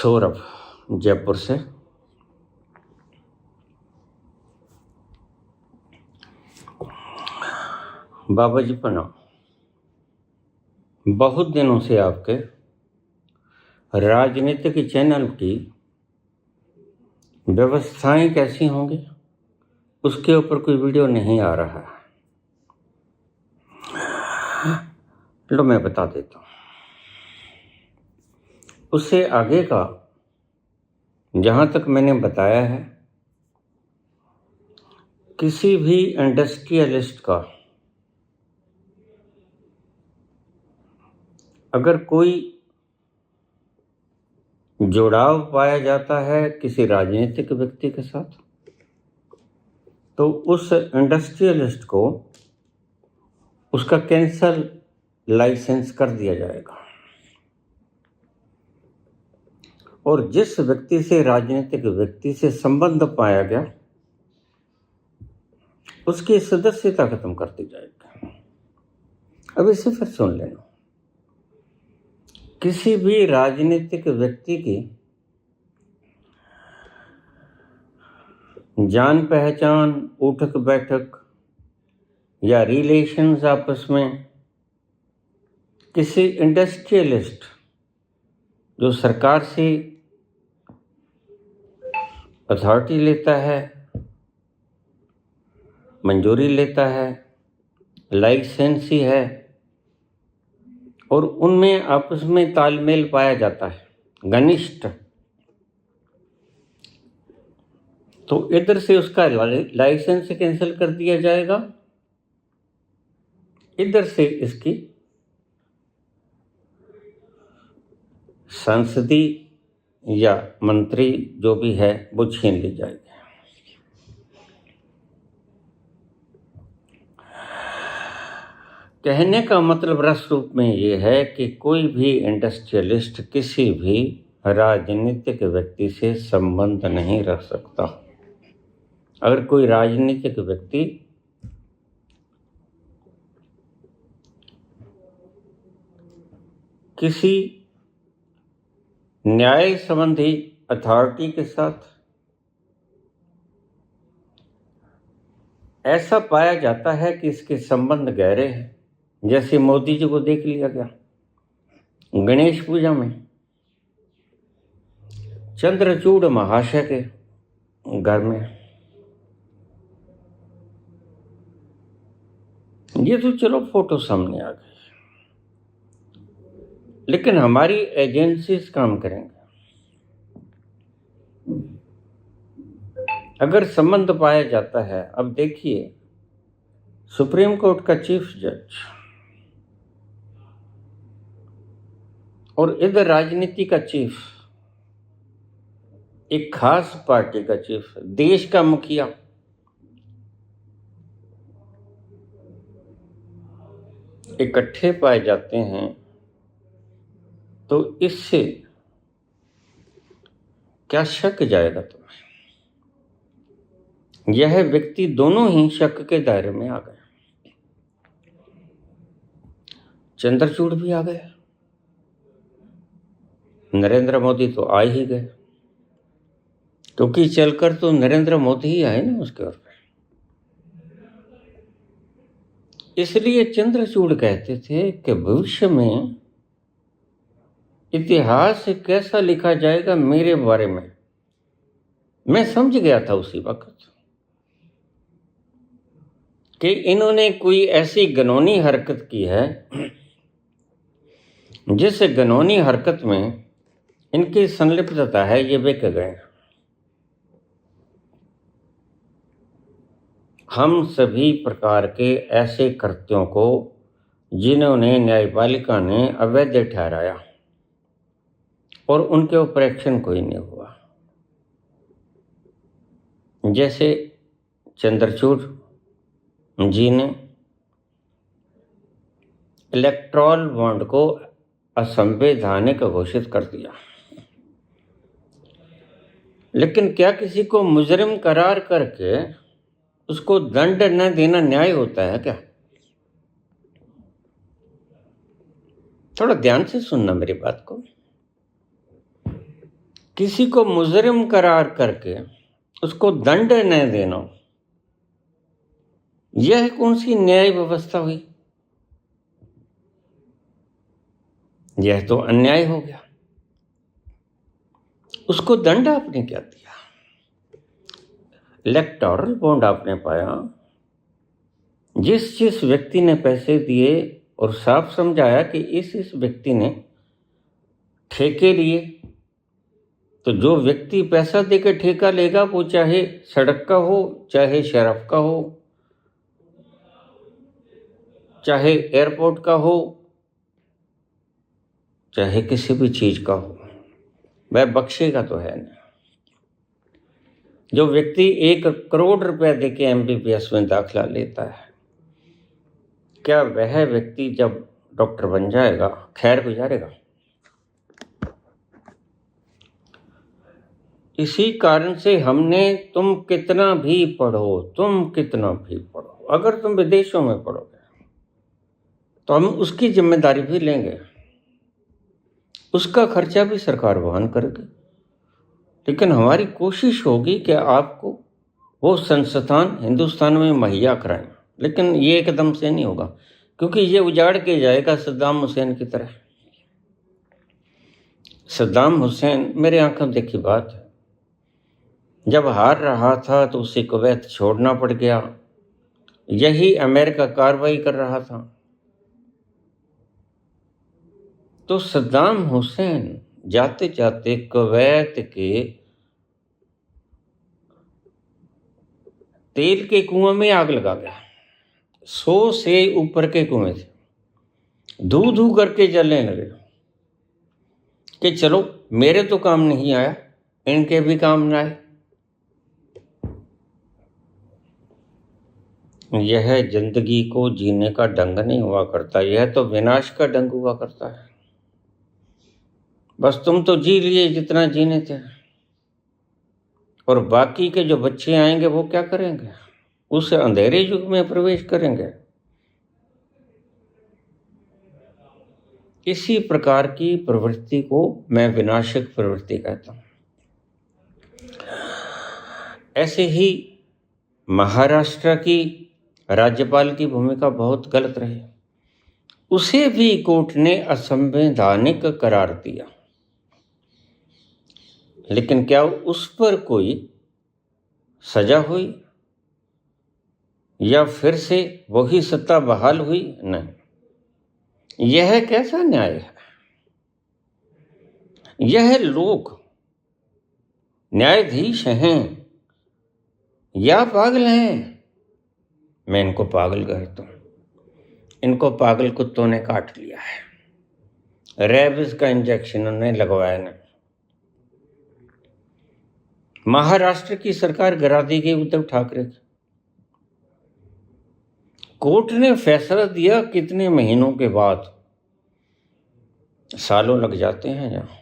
सौरभ जयपुर से। बाबा जी प्रणाम। बहुत दिनों से आपके राजनीतिक चैनल की व्यवस्थाएं कैसी होंगी उसके ऊपर कोई वीडियो नहीं आ रहा है। लो मैं बता देता हूँ। उससे आगे का जहाँ तक मैंने बताया है, किसी भी इंडस्ट्रियलिस्ट का अगर कोई जुड़ाव पाया जाता है किसी राजनीतिक व्यक्ति के साथ, तो उस इंडस्ट्रियलिस्ट को उसका कैंसल लाइसेंस कर दिया जाएगा। और जिस व्यक्ति से राजनीतिक व्यक्ति से संबंध पाया गया उसकी सदस्यता खत्म कर दी जाएगी। अब इसे फिर सुन लेना। किसी भी राजनीतिक व्यक्ति की जान पहचान, उठक बैठक या रिलेशंस आपस में किसी इंडस्ट्रियलिस्ट जो सरकार से अथॉरिटी लेता है, मंजूरी लेता है, लाइसेंस ही है, और उनमें आपस में तालमेल पाया जाता है घनिष्ठ, तो इधर से उसका लाइसेंस कैंसिल कर दिया जाएगा, इधर से इसकी संसदीय या मंत्री जो भी है वो छीन ली जाएगी। कहने का मतलब रस रूप में ये है कि कोई भी इंडस्ट्रियलिस्ट किसी भी राजनीतिक व्यक्ति से संबंध नहीं रख सकता। अगर कोई राजनीतिक व्यक्ति किसी न्याय संबंधी अथॉरिटी के साथ ऐसा पाया जाता है कि इसके संबंध गहरे हैं, जैसे मोदी जी को देख लिया गया गणेश पूजा में चंद्रचूड़ महाशय के घर में। ये तो चलो फोटो सामने आ गई, लेकिन हमारी एजेंसीज काम करेंगे। अगर संबंध पाया जाता है, अब देखिए सुप्रीम कोर्ट का चीफ जज और इधर राजनीति का चीफ, एक खास पार्टी का चीफ, देश का मुखिया, इकट्ठे पाए जाते हैं, तो इससे क्या शक जाएगा तुम्हें? यह व्यक्ति दोनों ही शक के दायरे में आ गए। चंद्रचूड़ भी आ गए, नरेंद्र मोदी तो आ ही गए, क्योंकि चलकर तो नरेंद्र मोदी ही आए ना उसके ओर। इसलिए चंद्रचूड़ कहते थे कि भविष्य में इतिहास कैसा लिखा जाएगा मेरे बारे में। मैं समझ गया था उसी वक्त कि इन्होंने कोई ऐसी घिनौनी हरकत की है जिस घिनौनी हरकत में इनकी संलिप्तता है, ये बिक गए। हम सभी प्रकार के ऐसे कृत्यों को जिन्होंने न्यायपालिका ने अवैध ठहराया और उनके ऊपर एक्शन कोई नहीं हुआ, जैसे चंद्रचूड़ जी ने इलेक्टोरल बॉन्ड को असंवैधानिक घोषित कर दिया, लेकिन क्या किसी को मुजरिम करार करके उसको दंड न देना न्याय होता है क्या? थोड़ा ध्यान से सुनना मेरी बात को। किसी को मुजरिम करार करके उसको दंड न देना, यह कौन सी न्याय व्यवस्था हुई? यह तो अन्याय हो गया। उसको दंड आपने क्या दिया? इलेक्टोरल बॉन्ड आपने पाया। जिस व्यक्ति ने पैसे दिए और साफ समझाया कि इस व्यक्ति ने ठेके लिए, तो जो व्यक्ति पैसा देकर ठेका लेगा वो चाहे सड़क का हो, चाहे शराब का हो, चाहे एयरपोर्ट का हो, चाहे किसी भी चीज का हो, वह बख्शेगा तो है नहीं। जो व्यक्ति 1 करोड़ रुपया देके MBBS में दाखिला लेता है, क्या वह व्यक्ति जब डॉक्टर बन जाएगा खैर गुजारेगा? इसी कारण से हमने तुम कितना भी पढ़ो, अगर तुम विदेशों में पढ़ोगे तो हम उसकी जिम्मेदारी भी लेंगे, उसका खर्चा भी सरकार वहन करेगी। लेकिन हमारी कोशिश होगी कि आपको वो संस्थान हिंदुस्तान में मुहैया कराएं। लेकिन ये एकदम से नहीं होगा, क्योंकि ये उजाड़ के जाएगा सद्दाम हुसैन की तरह। सद्दाम हुसैन मेरे आंखों देखी बात है, जब हार रहा था तो उसे कुवैत छोड़ना पड़ गया। यही अमेरिका कार्रवाई कर रहा था। तो सद्दाम हुसैन जाते जाते कुवैत के तेल के कुएं में आग लगा गया। 100 से ऊपर के कुएं थे, धू धू करके जलने लगे कि चलो मेरे तो काम नहीं आया, इनके भी काम ना आए। यह जिंदगी को जीने का ढंग नहीं हुआ करता, यह तो विनाश का ढंग हुआ करता है। बस तुम तो जी लिए जितना जीने थे, और बाकी के जो बच्चे आएंगे वो क्या करेंगे? उस अंधेरे युग में प्रवेश करेंगे। इसी प्रकार की प्रवृत्ति को मैं विनाशक प्रवृत्ति कहता हूं। ऐसे ही महाराष्ट्र की राज्यपाल की भूमिका बहुत गलत रही। उसे भी कोर्ट ने असंवैधानिक करार दिया, लेकिन क्या उस पर कोई सजा हुई या फिर से वही सत्ता बहाल हुई? नहीं। यह कैसा न्याय है? यह लोग न्यायाधीश हैं या पागल हैं? मैं इनको पागल कहता हूं। इनको पागल कुत्तों ने काट लिया है, रेबिस का इंजेक्शन उन्हें लगवाया नहीं। महाराष्ट्र की सरकार गिरा दी गई उद्धव ठाकरे की। कोर्ट ने फैसला दिया कितने महीनों के बाद, सालों लग जाते हैं यहाँ।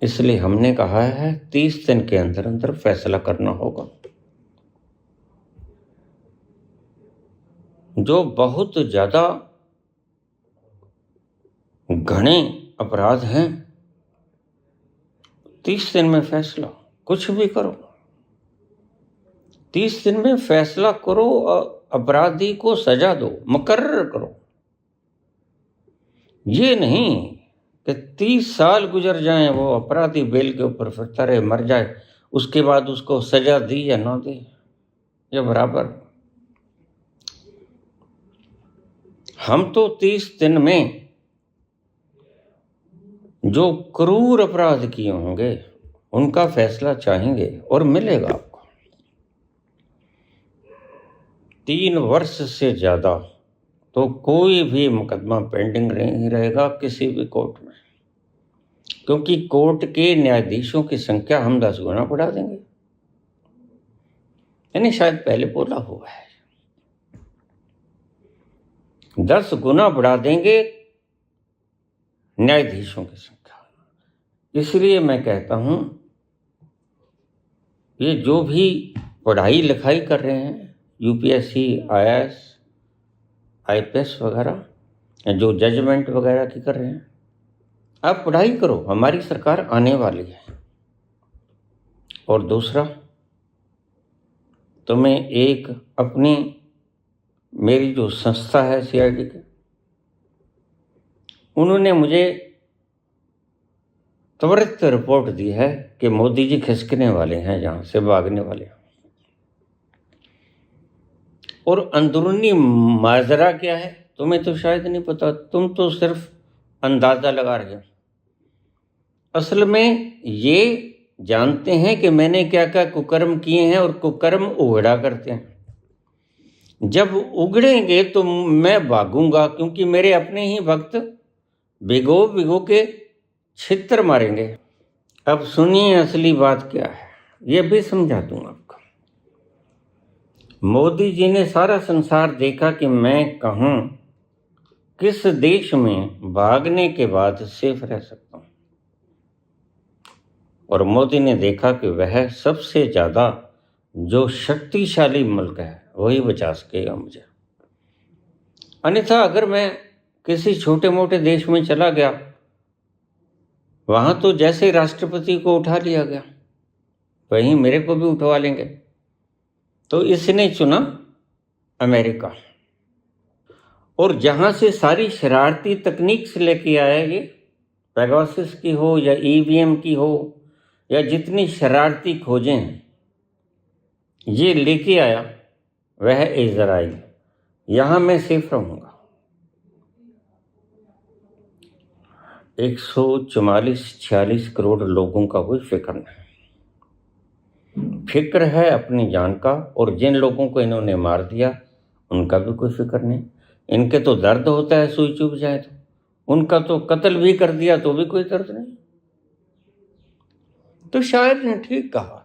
इसलिए हमने कहा है 30 दिन के अंदर अंदर फैसला करना होगा। जो बहुत ज्यादा घने अपराध हैं, 30 दिन में फैसला, कुछ भी करो 30 दिन में फैसला करो, अपराधी को सजा दो, मुकर्रर करो। ये नहीं कि 30 साल गुजर जाएं, वो अपराधी बेल के ऊपर फिरता रहे, मर जाए, उसके बाद उसको सजा दी या ना दी, ये बराबर। हम तो 30 दिन में जो क्रूर अपराध किए होंगे उनका फैसला चाहेंगे और मिलेगा आपको। 3 वर्ष से ज्यादा तो कोई भी मुकदमा पेंडिंग नहीं रहेगा किसी भी कोर्ट में, क्योंकि कोर्ट के न्यायाधीशों की संख्या हम 10 गुना बढ़ा देंगे। यानी शायद पहले बोला हुआ है, 10 गुना बढ़ा देंगे न्यायाधीशों की संख्या। इसलिए मैं कहता हूं, ये जो भी पढ़ाई लिखाई कर रहे हैं, UPSC, IAS, IPS वगैरह, जो जजमेंट वगैरह की कर रहे हैं, आप पढ़ाई करो, हमारी सरकार आने वाली है। और दूसरा, तुम्हें एक अपनी मेरी जो संस्था है CID की, उन्होंने मुझे त्वरित रिपोर्ट दी है कि मोदी जी खिसकने वाले हैं, जहां से भागने वाले हैं। और अंदरूनी माजरा क्या है तुम्हें तो शायद नहीं पता, तुम तो सिर्फ अंदाजा लगा रहे हो। असल में ये जानते हैं कि मैंने क्या क्या कुकर्म किए हैं, और कुकर्म उगड़ा करते हैं। जब उगड़ेंगे तो मैं भागूंगा, क्योंकि मेरे अपने ही भक्त भिगो भिगो के छित्र मारेंगे। अब सुनिए असली बात क्या है, ये भी समझा दूंगा आपको। मोदी जी ने सारा संसार देखा कि मैं कहूं किस देश में भागने के बाद सेफ रह सकता हूं, और मोदी ने देखा कि वह सबसे ज्यादा जो शक्तिशाली मुल्क है वही बचा सकेगा मुझे। अन्यथा अगर मैं किसी छोटे मोटे देश में चला गया, वहां तो जैसे राष्ट्रपति को उठा लिया गया, वहीं मेरे को भी उठवा लेंगे। तो इसने चुना अमेरिका, और जहां से सारी शरारती तकनीक से लेके आया, ये पेगासस की हो या EVM की हो या जितनी शरारती खोजें हैं, ये लेके आया वह इजराइल। यहां मैं सेफ रहूंगा। 144-46 करोड़ लोगों का कोई फिक्र नहीं, फिक्र है अपनी जान का, और जिन लोगों को इन्होंने मार दिया उनका भी कोई फिक्र नहीं। इनके तो दर्द होता है सुई चुभ जाए तो, उनका तो कत्ल भी कर दिया तो भी कोई दर्द नहीं। तो शायर ने ठीक कहा,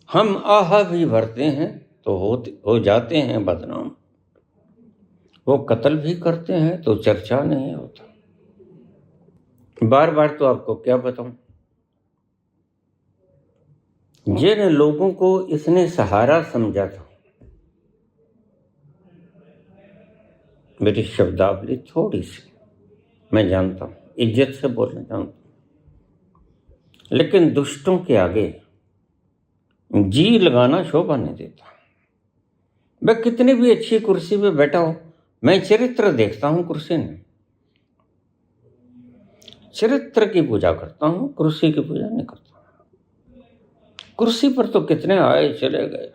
हम आह भी भरते हैं तो हो जाते हैं बदनाम, वो कत्ल भी करते हैं तो चर्चा नहीं होता। बार बार तो आपको क्या बताऊं, जिन लोगों को इसने सहारा समझा था, मेरी शब्दावली थोड़ी सी मैं जानता हूं, इज्जत से बोलना जानता हूं, लेकिन दुष्टों के आगे जी लगाना शोभा नहीं देता। मैं कितनी भी अच्छी कुर्सी पे बैठा हो, मैं चरित्र देखता हूं, कुर्सी नहीं। चरित्र की पूजा करता हूं, कुर्सी की पूजा नहीं करता। कुर्सी पर तो कितने आए चले गए,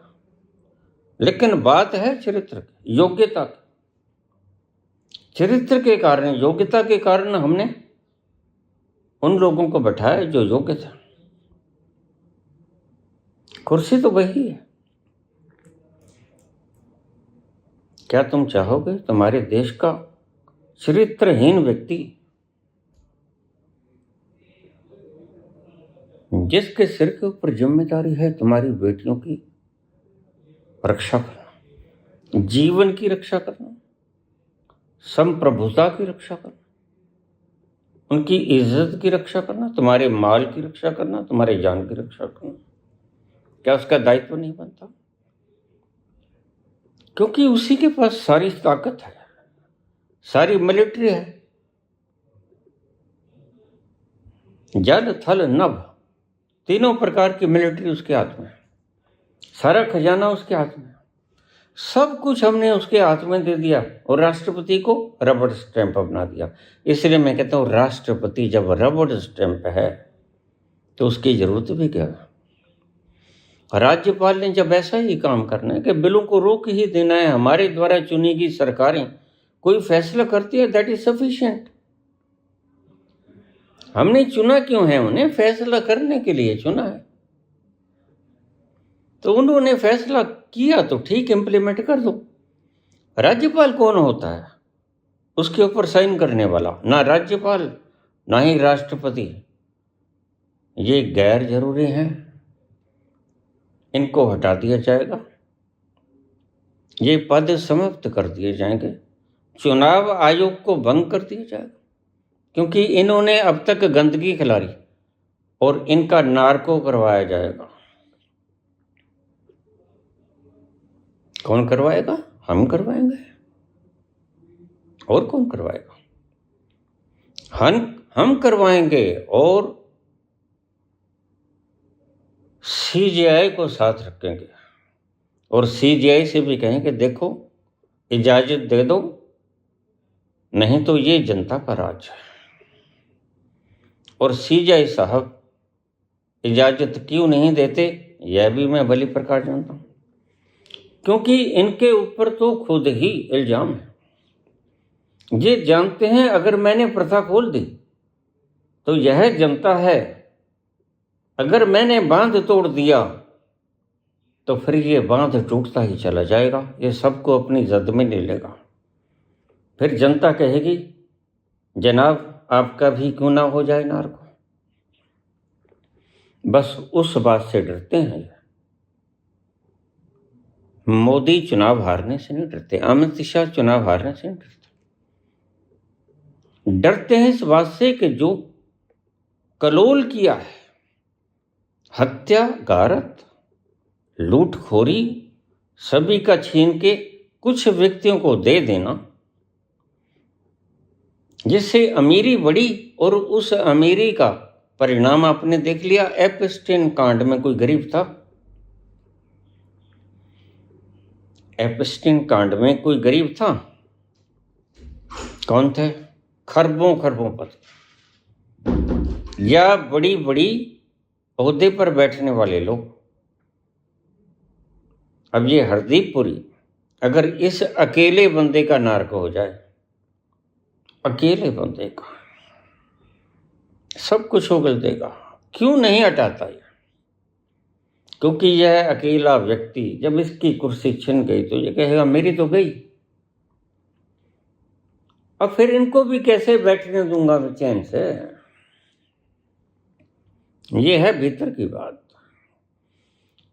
लेकिन बात है चरित्र की, योग्यता की। चरित्र के कारण, योग्यता के कारण हमने उन लोगों को बैठाया जो योग्य थे। कुर्सी तो वही है। क्या तुम चाहोगे तुम्हारे देश का चरित्रहीन व्यक्ति, जिसके सिर के ऊपर जिम्मेदारी है तुम्हारी बेटियों की रक्षा करना, जीवन की रक्षा करना, संप्रभुता की रक्षा करना, उनकी इज्जत की रक्षा करना, तुम्हारे माल की रक्षा करना, तुम्हारे जान की रक्षा करना, क्या उसका दायित्व नहीं बनता? क्योंकि उसी के पास सारी ताकत है, सारी मिलिट्री है। जल थल नभ, तीनों प्रकार की मिलिट्री उसके हाथ में है, सारा खजाना उसके हाथ में है, सब कुछ हमने उसके हाथ में दे दिया, और राष्ट्रपति को रबड़ स्टैंप बना दिया। इसलिए मैं कहता हूं, राष्ट्रपति जब रबड़ स्टैंप है तो उसकी जरूरत भी क्या है? राज्यपाल ने जब ऐसा ही काम करना है कि बिलों को रोक ही देना है, हमारे द्वारा चुनी गई सरकारें कोई फैसला करती है, दैट इज सफिशिएंट। हमने चुना क्यों है? उन्हें फैसला करने के लिए चुना है। तो उन्होंने फैसला किया तो ठीक, इंप्लीमेंट कर दो। राज्यपाल कौन होता है? उसके ऊपर साइन करने वाला, ना राज्यपाल ना ही राष्ट्रपति। ये गैर जरूरी हैं, इनको हटा दिया जाएगा, ये पद समाप्त कर दिए जाएंगे, चुनाव आयोग को भंग कर दिया जाएगा, क्योंकि इन्होंने अब तक गंदगी खिलाई, और इनका नार्को करवाया जाएगा। कौन करवाएगा? हम करवाएंगे, और कौन करवाएगा? हम करवाएंगे और सीजीआई को साथ रखेंगे और सीजीआई से भी कहेंगे देखो इजाजत दे दो, नहीं तो ये जनता का राज है। और सीजीआई साहब इजाजत क्यों नहीं देते, यह भी मैं भली प्रकार जानता हूं, क्योंकि इनके ऊपर तो खुद ही इल्जाम है। ये जानते हैं अगर मैंने प्रथा खोल दी तो यह जनता है, अगर मैंने बांध तोड़ दिया तो फिर ये बांध टूटता ही चला जाएगा, ये सबको अपनी जद में ले लेगा। फिर जनता कहेगी जनाब आपका भी क्यों ना हो जाए नार को। बस उस बात से डरते हैं। मोदी चुनाव हारने से नहीं डरते, अमित शाह चुनाव हारने से नहीं डरते। डरते हैं इस बात से कि जो कलोल किया है, हत्या, गारत, लूटखोरी, सभी का छीन के कुछ व्यक्तियों को दे देना, जिससे अमीरी बढ़ी। और उस अमीरी का परिणाम आपने देख लिया। एपस्टीन कांड में कोई गरीब था? एपस्टीन कांड में कोई गरीब था? कौन थे? खरबों पति या बड़ी बड़ी ओहदे पर बैठने वाले लोग। अब ये हरदीप पुरी अगर इस अकेले बंदे का नार्क हो जाए, अकेले बंदे का सब कुछ उगल देगा। क्यों नहीं हटाता ये? क्योंकि यह अकेला व्यक्ति जब इसकी कुर्सी छिन गई तो ये कहेगा मेरी तो गई, अब फिर इनको भी कैसे बैठने दूंगा मैं चैन से। ये है भीतर की बात।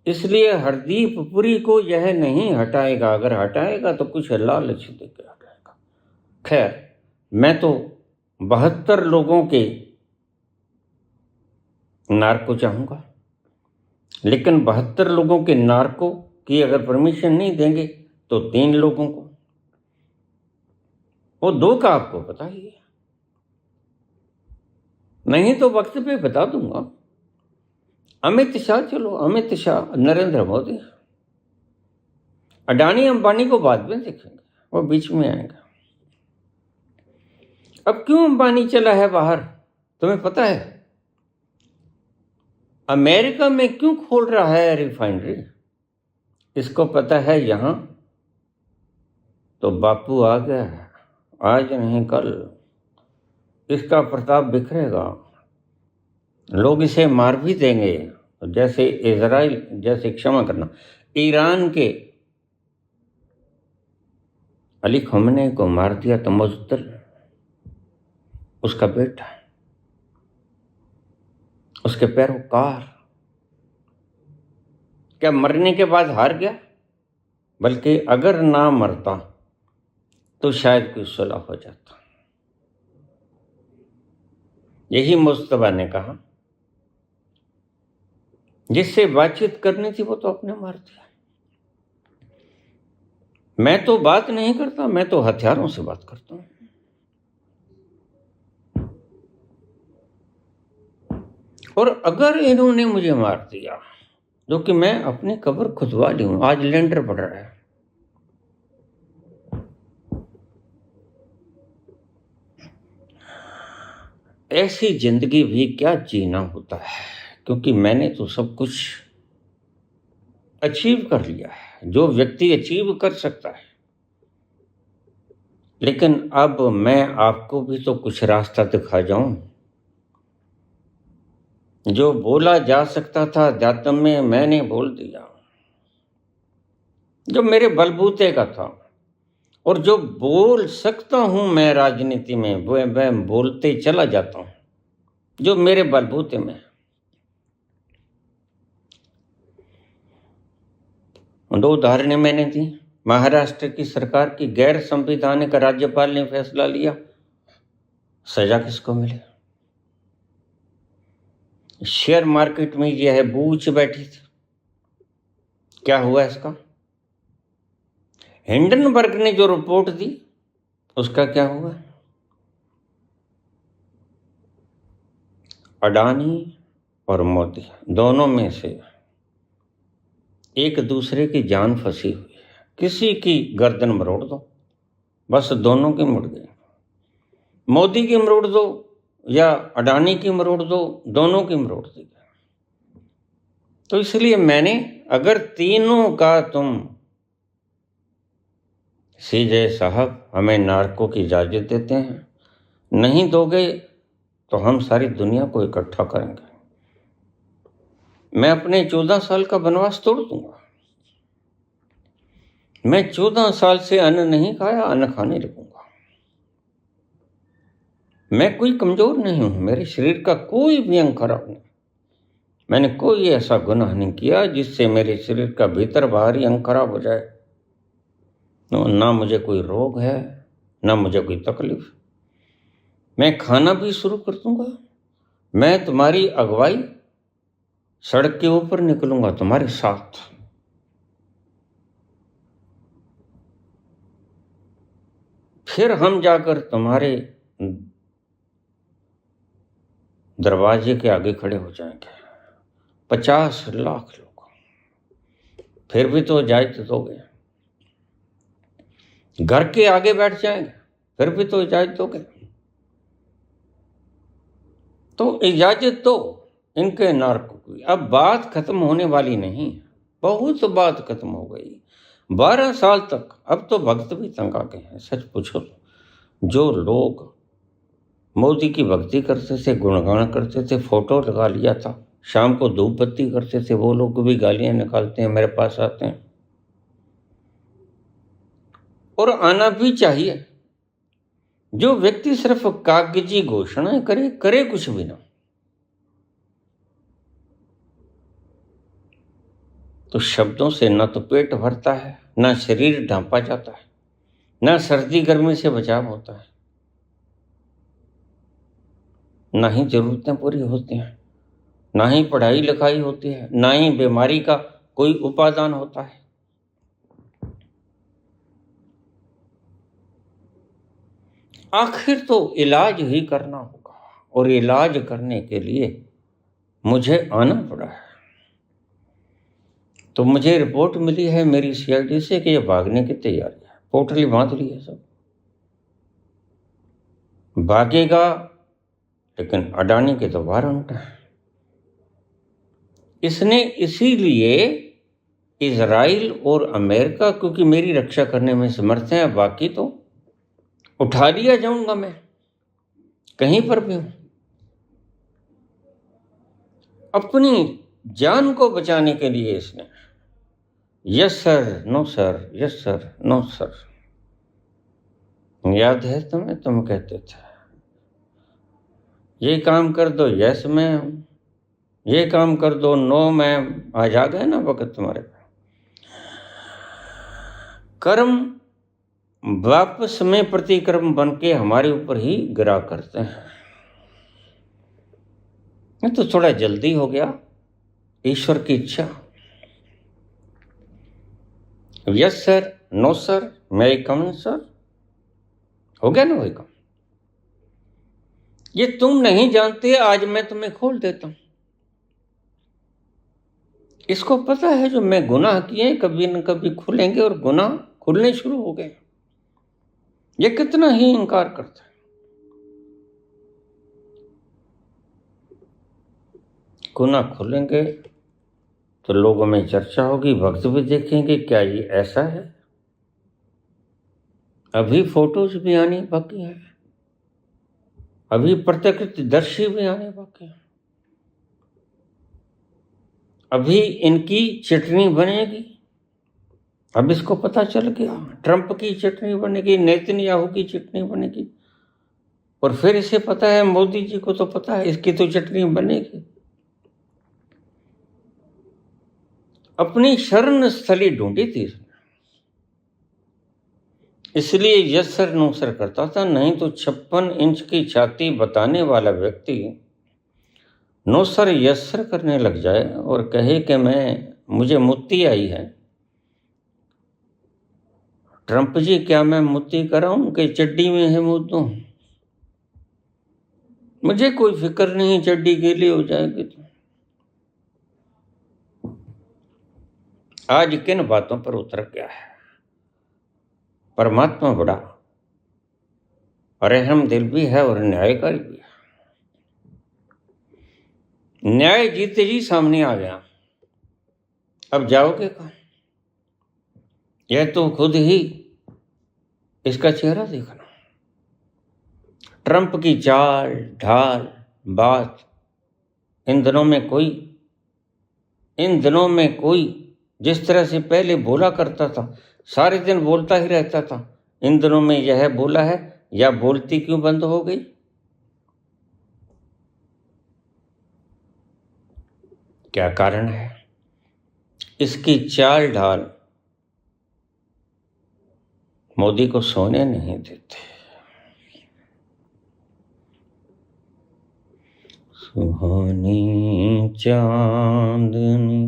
इसलिए हरदीप पुरी को यह नहीं हटाएगा। अगर हटाएगा तो कुछ लालच देकर हटाएगा। खैर, मैं तो 72 लोगों के नार्को चाहूंगा, लेकिन 72 लोगों के नार्को की अगर परमिशन नहीं देंगे तो 3 लोगों को, वो 2 का आपको पता ही है। नहीं तो वक्त पे बता दूंगा। अमित शाह, चलो अमित शाह, नरेंद्र मोदी, अडानी अंबानी को बाद में देखेंगे, वो बीच में आएगा। अब क्यों अंबानी चला है बाहर, तुम्हें पता है? अमेरिका में क्यों खोल रहा है रिफाइनरी? इसको पता है यहां तो बापू आ गया है, आज नहीं कल इसका प्रताप बिखरेगा। लोग इसे मार भी देंगे, जैसे इजराइल, जैसे क्षमा करना, ईरान के अली खमेनी को मार दिया तमुज्जुल, उसका बेटा, उसके पैरोकार। क्या मरने के बाद हार गया? बल्कि अगर ना मरता तो शायद कोई सुलह हो जाता। यही मुस्तफा ने कहा, जिससे बातचीत करनी थी वो तो अपने मार दिया। मैं तो बात नहीं करता, मैं तो हथियारों से बात करता हूं। और अगर इन्होंने मुझे मार दिया, जो कि मैं अपनी कब्र खुदवा ली हूं, आज लेंटर पड़ रहा है, ऐसी जिंदगी भी क्या जीना होता है, क्योंकि मैंने तो सब कुछ अचीव कर लिया है जो व्यक्ति अचीव कर सकता है। लेकिन अब मैं आपको भी तो कुछ रास्ता दिखा जाऊं। जो बोला जा सकता था अध्यात्म में, मैंने बोल दिया। जो मेरे बलबूते का था, और जो बोल सकता हूं मैं राजनीति में, वो मैं बोलते चला जाता हूं, जो मेरे बलबूते में। 2 उदाहरणें मैंने दी। महाराष्ट्र की सरकार की गैर संवैधानिक राज्यपाल ने फैसला लिया, सजा किसको मिली? शेयर मार्केट में यह बूझ बैठी थी, क्या हुआ इसका? हिंडनबर्ग ने जो रिपोर्ट दी उसका क्या हुआ? अडानी और मोदी दोनों में से एक दूसरे की जान फंसी हुई है, किसी की गर्दन मरोड़ दो, बस दोनों की मुड़ गई। मोदी की मरोड़ दो या अडानी की मरोड़ दो, दोनों की मरोड़ दी। तो इसलिए मैंने, अगर तीनों का तुम सीजे साहब हमें नार्को की इजाजत देते हैं, नहीं दोगे तो हम सारी दुनिया को इकट्ठा करेंगे। मैं अपने 14 साल का वनवास तोड़ दूंगा। मैं 14 साल से अन्न नहीं खाया, अन्न खाने लगूंगा। मैं कोई कमजोर नहीं हूं, मेरे शरीर का कोई भी अंग खराब नहीं। मैंने कोई ऐसा गुनाह नहीं किया जिससे मेरे शरीर का भीतर बाहरी अंग खराब हो जाए। ना मुझे कोई रोग है, ना मुझे कोई तकलीफ। मैं खाना भी शुरू कर दूंगा। मैं तुम्हारी अगुवाई सड़क के ऊपर निकलूंगा तुम्हारे साथ। फिर हम जाकर तुम्हारे दरवाजे के आगे खड़े हो जाएंगे, 50 लाख लोग। फिर भी तो इजाजत दोगे। घर के आगे बैठ जाएंगे, फिर भी तो इजाजत दोगे। तो इजाजत दो इनके नार्को की। अब बात खत्म होने वाली नहीं, बहुत बात खत्म हो गई। 12 साल तक, अब तो भक्त भी तंग आ गए हैं। सच पूछो तो जो लोग मोदी की भक्ति करते थे, गुणगान करते थे, फोटो लगा लिया था, शाम को धूप बत्ती करते थे, वो लोग भी गालियां निकालते हैं, मेरे पास आते हैं। और आना भी चाहिए। जो व्यक्ति सिर्फ कागजी घोषणाएं करे कुछ भी ना, तो शब्दों से न तो पेट भरता है, ना शरीर ढांपा जाता है, ना सर्दी गर्मी से बचाव होता है, ना ही जरूरतें पूरी होती हैं, ना ही पढ़ाई लिखाई होती है, ना ही बीमारी का कोई उपादान होता है। आखिर तो इलाज ही करना होगा, और इलाज करने के लिए मुझे आना पड़ा है। तो मुझे रिपोर्ट मिली है मेरी सीआईडी से कि ये भागने की तैयारी है, पोटली बांध ली है, सब भागेगा। लेकिन अडानी के तो वारंट है। इसने इसीलिए इजराइल और अमेरिका, क्योंकि मेरी रक्षा करने में समर्थ हैं, बाकी तो उठा लिया जाऊंगा मैं कहीं पर भी हूं। अपनी जान को बचाने के लिए इसने yes sir, no sir, yes sir, no sir. याद है तुम्हें, तुम कहते थे ये काम कर दो, यस मैं हूं, ये काम कर दो, नो मैं। आज आ गए ना वक्त तुम्हारे पे। कर्म वापस में प्रतिक्रम बन के हमारे ऊपर ही गिरा करते हैं। ये तो थोड़ा जल्दी हो गया, ईश्वर की इच्छा। यस सर, नो सर, मैं कम सर, हो गया ना वही काम। ये तुम नहीं जानते, आज मैं तुम्हें खोल देता हूं। इसको पता है जो मैं गुनाह किए कभी न कभी खुलेंगे, और गुनाह खुलने शुरू हो गए। ये कितना ही इनकार करता है। गुनाह खुलेंगे तो लोगों में चर्चा होगी, भक्त भी देखेंगे क्या ये ऐसा है। अभी फोटोज भी आनी बाकी है, अभी प्रत्यक्षदर्शी भी आने बाकी है, अभी इनकी चटनी बनेगी। अब इसको पता चल गया, ट्रंप की चटनी बनेगी, नेतन्याहू की चटनी बनेगी, और फिर इसे पता है, मोदी जी को तो पता है इसकी तो चटनी बनेगी। अपनी शरण स्थली ढूंढी थी इसने, इसलिए यस सर नो सर करता था। नहीं तो 56 इंच की छाती बताने वाला व्यक्ति नो सर यस सर करने लग जाए और कहे कि मुझे मुत्ती आई है। ट्रंप जी, क्या मैं मुत्ती कराऊं कि चड्डी में है मुद्दों? मुझे कोई फिक्र नहीं, चड्डी गीली हो जाएगी तो। आज किन बातों पर उतर गया है। परमात्मा बड़ा रहम दिल भी है और न्यायकारी भी है। न्याय जीते जी सामने आ गया, अब जाओगे कहाँ? यह तो खुद ही इसका चेहरा देखना। ट्रंप की चाल ढाल बात, इन दिनों में कोई जिस तरह से पहले बोला करता था, सारे दिन बोलता ही रहता था, इन दिनों में यह बोला है या बोलती क्यों बंद हो गई? क्या कारण है? इसकी चाल ढाल मोदी को सोने नहीं देते। सुहानी चांदनी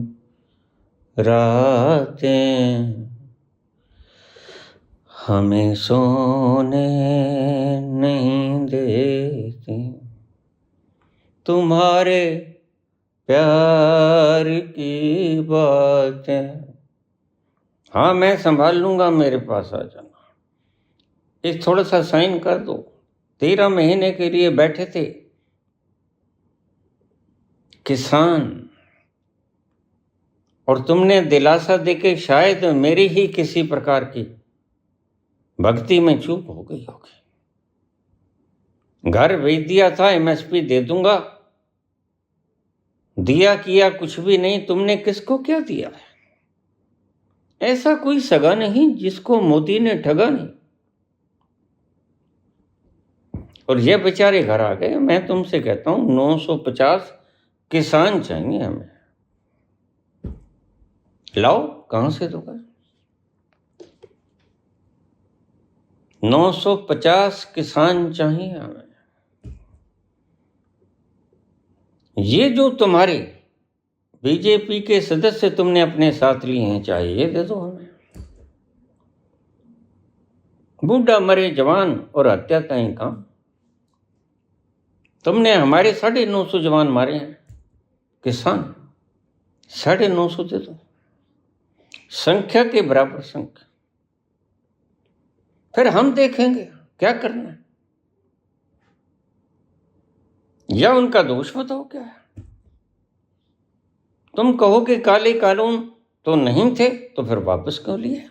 रातें हमें सोने नहीं देती, तुम्हारे प्यार की बातें। हाँ, मैं संभाल लूंगा, मेरे पास आ जाना। इस थोड़ा सा साइन कर दो। 13 महीने के लिए बैठे थे किसान, और तुमने दिलासा देके शायद मेरी ही किसी प्रकार की भक्ति में चूक हो गई होगी। घर भेज दिया था, एमएसपी दे दूंगा, दिया किया कुछ भी नहीं। तुमने किसको क्या दिया है? ऐसा कोई सगा नहीं जिसको मोदी ने ठगा नहीं। और ये बेचारे घर आ गए। मैं तुमसे कहता हूं 950 किसान चाहिए हमें। लाओ, कहां से दोगे? 950 किसान चाहिए हमें। ये जो तुम्हारे बीजेपी के सदस्य तुमने अपने साथ लिए हैं, चाहिए दे दो हमें। बूढ़ा मरे जवान और हत्या का ही काम। तुमने हमारे 950 जवान मारे हैं, किसान 950 दे दो, संख्या के बराबर संख्या। फिर हम देखेंगे क्या करना है, या उनका दोष बताओ क्या है। तुम कहो कि काले कानून तो नहीं थे, तो फिर वापस क्यों लिए?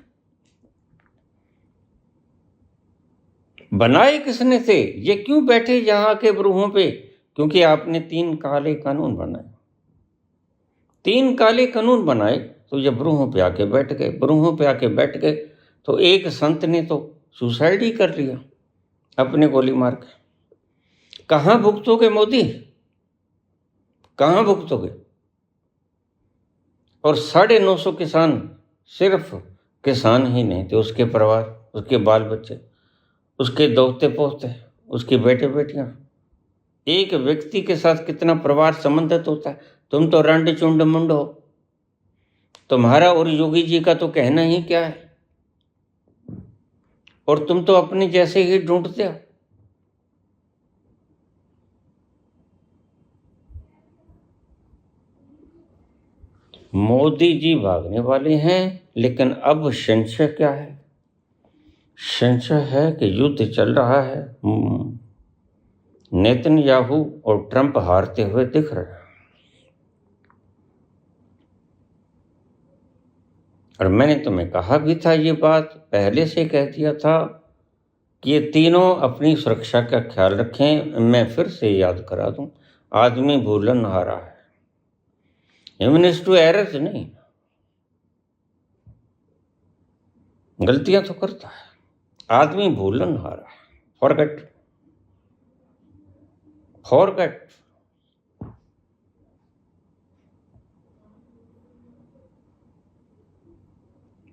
बनाए किसने थे? ये क्यों बैठे यहाँ के बरूहों पे? क्योंकि आपने 3 काले कानून बनाए। 3 काले कानून बनाए तो ये बरूहों पे आके बैठ गए। बरूहों पे आके बैठ गए तो एक संत ने तो सुसाइड ही कर लिया अपने गोली मार के। कहाँ भुगतोगे मोदी, कहाँ भुगतोगे? और 950 किसान सिर्फ किसान ही नहीं थे, उसके परिवार, उसके बाल बच्चे, उसके दोते पोते, उसके बेटे बेटियां। एक व्यक्ति के साथ कितना परिवार संबंधित होता है। तुम तो रंड चुंड मुंड हो। तुम्हारा और योगी जी का तो कहना ही क्या है, और तुम तो अपने जैसे ही ढूंढते हो। मोदी जी भागने वाले हैं, लेकिन अब संशय क्या है? संशय है कि युद्ध चल रहा है। नेतन्याहू और ट्रंप हारते हुए दिख रहे हैं। और मैंने तुम्हें कहा भी था, ये बात पहले से कह दिया था कि ये तीनों अपनी सुरक्षा का ख्याल रखें। मैं फिर से याद करा दूं, आदमी भूलन हारा है, ह्यूमनिस्ट टू एरर्स नहीं। गलतियां तो करता है, आदमी भूलन हारा है। फॉरगेट।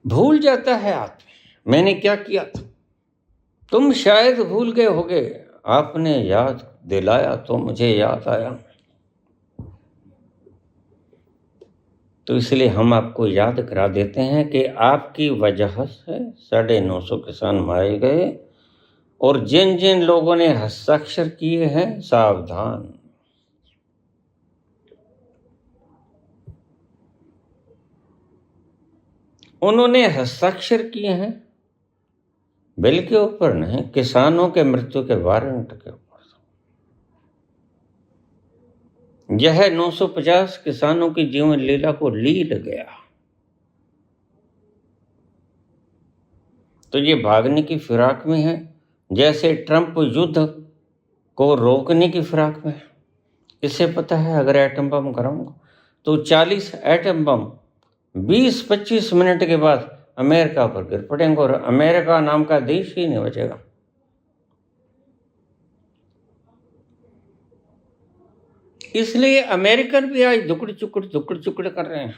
भूल जाता है आदमी, मैंने क्या किया था। तुम शायद भूल गए होगे, आपने याद दिलाया तो मुझे याद आया। तो इसलिए हम आपको याद करा देते हैं कि आपकी वजह से 950 किसान मारे गए, और जिन जिन लोगों ने हस्ताक्षर किए हैं, सावधान। उन्होंने हस्ताक्षर किए हैं बिल के ऊपर नहीं, किसानों के मृत्यु के वारंट के ऊपर। यह 950 किसानों की जीवन लीला को लील गया। तो ये भागने की फिराक में है, जैसे ट्रंप युद्ध को रोकने की फिराक में है। इसे पता है अगर एटम बम कराऊंगा तो 40 एटम बम 20-25 मिनट के बाद अमेरिका पर गिर पड़ेंगे और अमेरिका नाम का देश ही नहीं बचेगा। इसलिए अमेरिकन भी आज दुकड़ चुकड़ कर रहे हैं।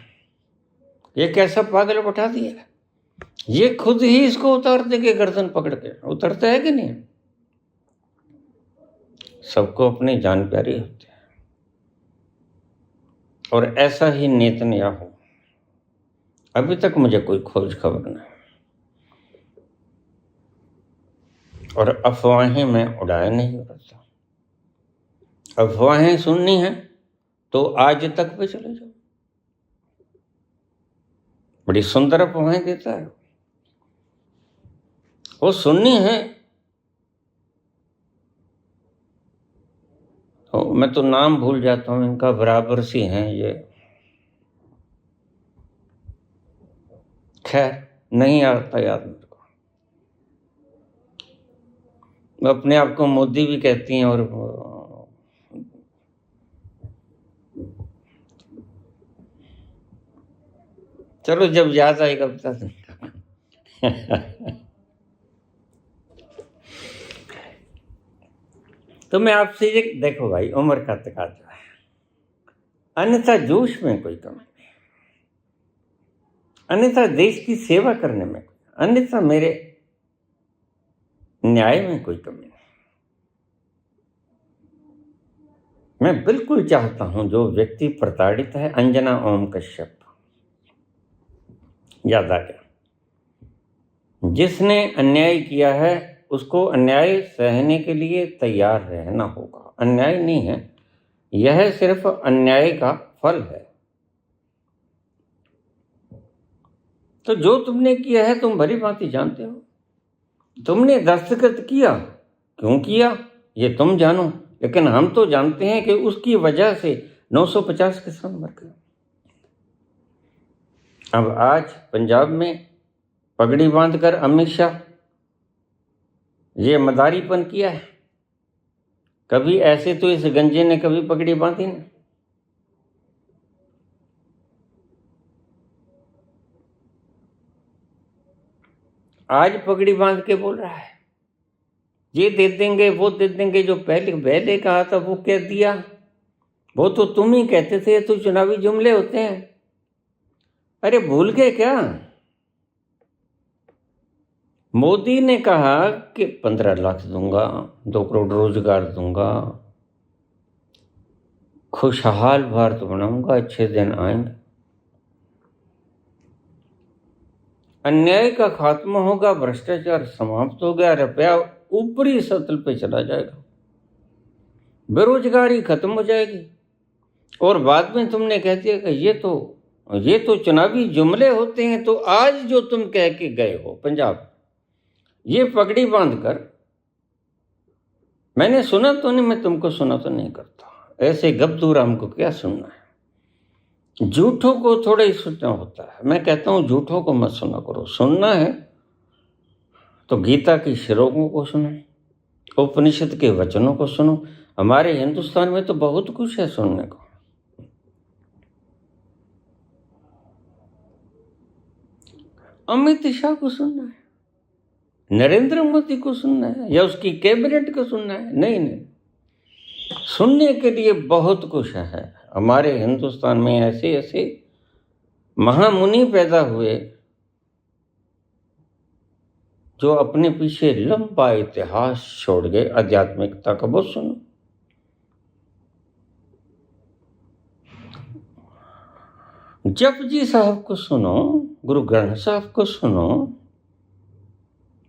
ये कैसा पागल उठा दिया, ये खुद ही इसको उतार देंगे गर्दन पकड़ के। उतरता है कि नहीं? सबको अपनी जान प्यारी होती है, और ऐसा ही नेतन्याहू। अभी तक मुझे कोई खोज खबर नहीं, और अफवाहें मैं उड़ाया नहीं करता। अफवाहें सुननी है तो आज तक पे चले जाओ, बड़ी सुंदर अफवाहें देता है। वो सुननी है तो मैं तो नाम भूल जाता हूं इनका, बराबर सी हैं ये, खैर नहीं आता याद मेरे को। अपने आप को मोदी भी कहती हैं, और चलो जब याद आएगा बता दूंगा। तो मैं आपसे ये, देखो भाई, उम्र का तकाजा है, अन्यथा जोश में कोई कमी नहीं, अन्यथा देश की सेवा करने में, अन्यथा मेरे न्याय में कोई कमी नहीं। मैं बिल्कुल चाहता हूं जो व्यक्ति प्रताड़ित है, अंजना ओम कश्यप, याद आ गया, जिसने अन्याय किया है उसको अन्याय सहने के लिए तैयार रहना होगा। अन्याय नहीं है यह, सिर्फ अन्याय का फल है। तो जो तुमने किया है तुम भली भांति जानते हो। तुमने दस्तखत किया, क्यों किया ये तुम जानो, लेकिन हम तो जानते हैं कि उसकी वजह से 950 किसान मर गए। अब आज पंजाब में पगड़ी बांधकर अमित शाह ये मदारीपन किया है। कभी ऐसे तो इस गंजे ने कभी पगड़ी बांधी नहीं। आज पगड़ी बांध के बोल रहा है ये दे देंगे वो दे देंगे। जो पहले कहा था वो कह दिया, वो तो तुम ही कहते थे, तो चुनावी जुमले होते हैं। अरे भूल गए क्या? मोदी ने कहा कि 15 लाख दूंगा, 2 करोड़ रोजगार दूंगा, खुशहाल भारत बनाऊंगा, अच्छे दिन आएंगे, अन्याय का खात्मा होगा, भ्रष्टाचार समाप्त हो गया, रुपया ऊपरी सतल पे चला जाएगा, बेरोजगारी खत्म हो जाएगी। और बाद में तुमने कह दिया कि ये तो चुनावी जुमले होते हैं। तो आज जो तुम कह के गए हो पंजाब, ये पगड़ी बांधकर, मैंने सुना तो नहीं, मैं तुमको सुना तो नहीं करता, ऐसे गब्दू राम को क्या सुनना है। झूठों को थोड़ा ही सुनना होता है। मैं कहता हूं झूठों को मत सुना करो। सुनना है तो गीता की श्लोकों को सुनो, उपनिषद के वचनों को सुनो। हमारे हिंदुस्तान में तो बहुत कुछ है सुनने को। अमित शाह को सुनना है, नरेंद्र मोदी को सुनना है, या उसकी कैबिनेट को सुनना है? नहीं, सुनने के लिए बहुत कुछ है। हमारे हिंदुस्तान में ऐसे ऐसे महामुनि पैदा हुए जो अपने पीछे लंबा इतिहास छोड़ गए आध्यात्मिकता का। बहुत सुनो, जप जी साहब को सुनो, गुरु ग्रंथ साहब को सुनो,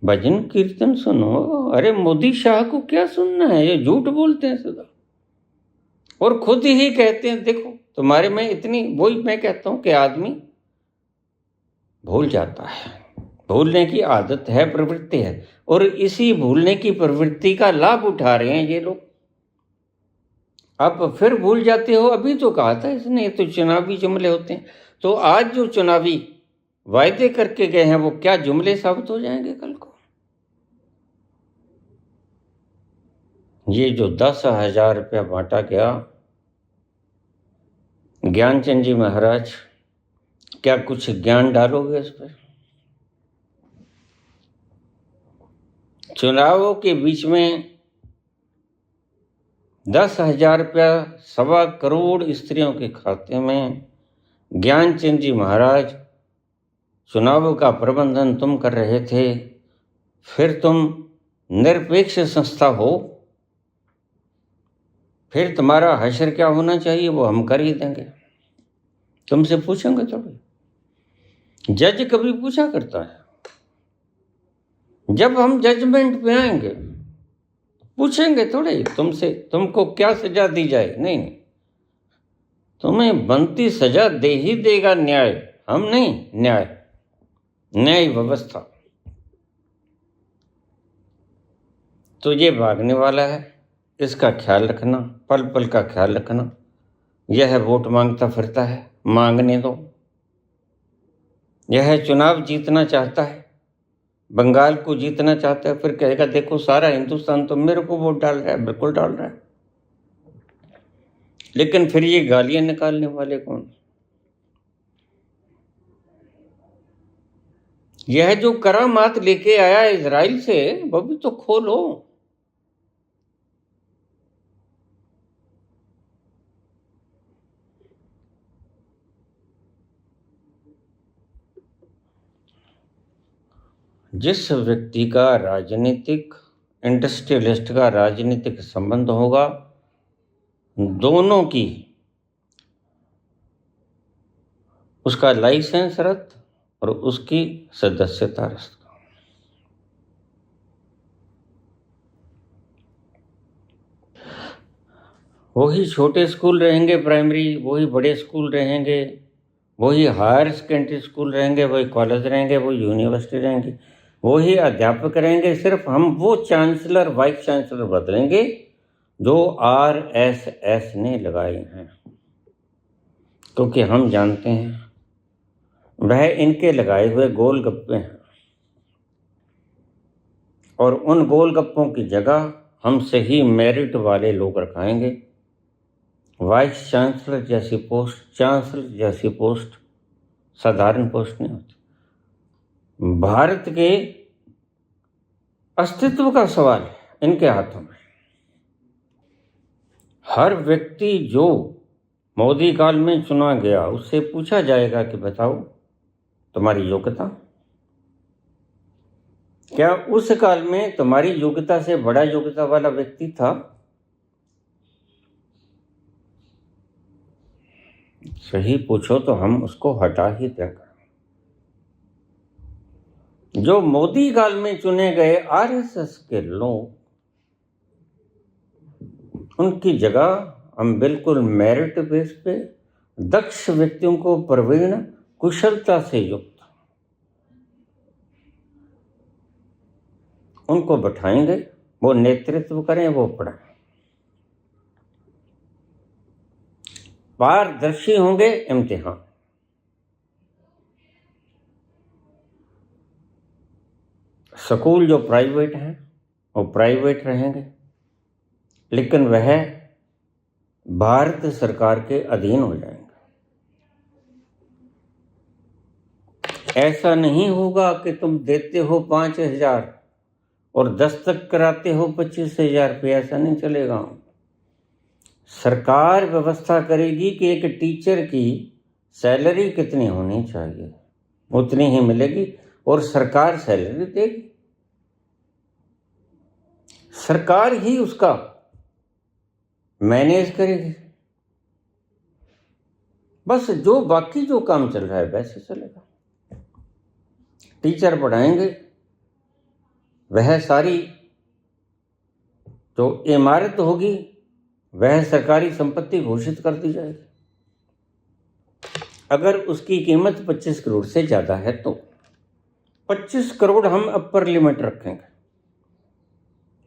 भजन कीर्तन सुनो। अरे मोदी शाह को क्या सुनना है, ये झूठ बोलते हैं सदा, और खुद ही कहते हैं देखो तुम्हारे में इतनी, वही मैं कहता हूं कि आदमी भूल जाता है, भूलने की आदत है, प्रवृत्ति है, और इसी भूलने की प्रवृत्ति का लाभ उठा रहे हैं ये लोग। अब फिर भूल जाते हो, अभी तो कहा था इसने, ये तो चुनावी जुमले होते हैं। तो आज जो चुनावी वायदे करके गए हैं वो क्या जुमले साबित हो जाएंगे कल को? ये जो 10,000 रुपया बांटा गया, ज्ञानचंद जी महाराज क्या कुछ ज्ञान डालोगे इस पर? चुनावों के बीच में 10,000 रुपया 1.25 करोड़ स्त्रियों के खाते में, ज्ञानचंद जी महाराज चुनावों का प्रबंधन तुम कर रहे थे, फिर तुम निरपेक्ष संस्था हो, फिर तुम्हारा हश्र क्या होना चाहिए वो हम कर ही देंगे, तुमसे पूछेंगे थोड़ी। जज कभी पूछा करता है? जब हम जजमेंट पे आएंगे पूछेंगे थोड़े तुमसे, तुमको क्या सजा दी जाए? नहीं, तुम्हें बनती सजा दे ही देगा न्याय, हम नहीं, न्याय व्यवस्था। तो ये भागने वाला है, इसका ख्याल रखना, पल पल का ख्याल रखना। यह वोट मांगता फिरता है, मांगने दो। यह चुनाव जीतना चाहता है, बंगाल को जीतना चाहता है, फिर कहेगा देखो सारा हिंदुस्तान तो मेरे को वोट डाल रहा है, बिल्कुल डाल रहा है। लेकिन फिर ये गालियां निकालने वाले कौन? यह जो करामात लेके आया इजराइल से, वो भी तो खोलो। जिस व्यक्ति का राजनीतिक, इंडस्ट्रियलिस्ट का राजनीतिक संबंध होगा, दोनों की उसका लाइसेंस रद्द और उसकी सदस्यता रद्द। वही छोटे स्कूल रहेंगे प्राइमरी, वही बड़े स्कूल रहेंगे, वही हायर सेकेंडरी स्कूल रहेंगे, वही कॉलेज रहेंगे, वही यूनिवर्सिटी रहेंगी, वही अध्यापक रहेंगे। सिर्फ हम वो चांसलर, वाइस चांसलर बदलेंगे जो RSS ने लगाए हैं, क्योंकि हम जानते हैं वह इनके लगाए हुए गोलगप्पे हैं, और उन गोलगप्पों की जगह हमसे ही मेरिट वाले लोग रखाएंगे। वाइस चांसलर जैसी पोस्ट, चांसलर जैसी पोस्ट साधारण पोस्ट नहीं होती। भारत के अस्तित्व का सवाल इनके हाथों में। हर व्यक्ति जो मोदी काल में चुना गया उससे पूछा जाएगा कि बताओ तुम्हारी योग्यता क्या? उस काल में तुम्हारी योग्यता से बड़ा योग्यता वाला व्यक्ति था? सही पूछो तो हम उसको हटा ही देंगे। जो मोदी काल में चुने गए RSS के लोग, उनकी जगह हम बिल्कुल मेरिट बेस पे दक्ष व्यक्तियों को, प्रवीण, कुशलता से युक्त, उनको बैठाएंगे, वो नेतृत्व करें, वो पढ़ाएं। पारदर्शी होंगे इम्तिहान। स्कूल जो प्राइवेट हैं वो प्राइवेट रहेंगे, लेकिन वह भारत सरकार के अधीन हो जाएंगे। ऐसा नहीं होगा कि तुम देते हो 5,000 और दस्तक कराते हो 25,000 रुपये, ऐसा नहीं चलेगा। सरकार व्यवस्था करेगी कि एक टीचर की सैलरी कितनी होनी चाहिए, उतनी ही मिलेगी, और सरकार सैलरी देगी। सरकार ही उसका मैनेज करेगी। बस जो बाकी जो काम चल रहा है वैसे चलेगा। टीचर पढ़ाएंगे, वह सारी जो इमारत होगी वह सरकारी संपत्ति घोषित कर दी जाएगी। अगर उसकी कीमत 25 करोड़ से ज़्यादा है तो 25 करोड़ हम अपर लिमिट रखेंगे।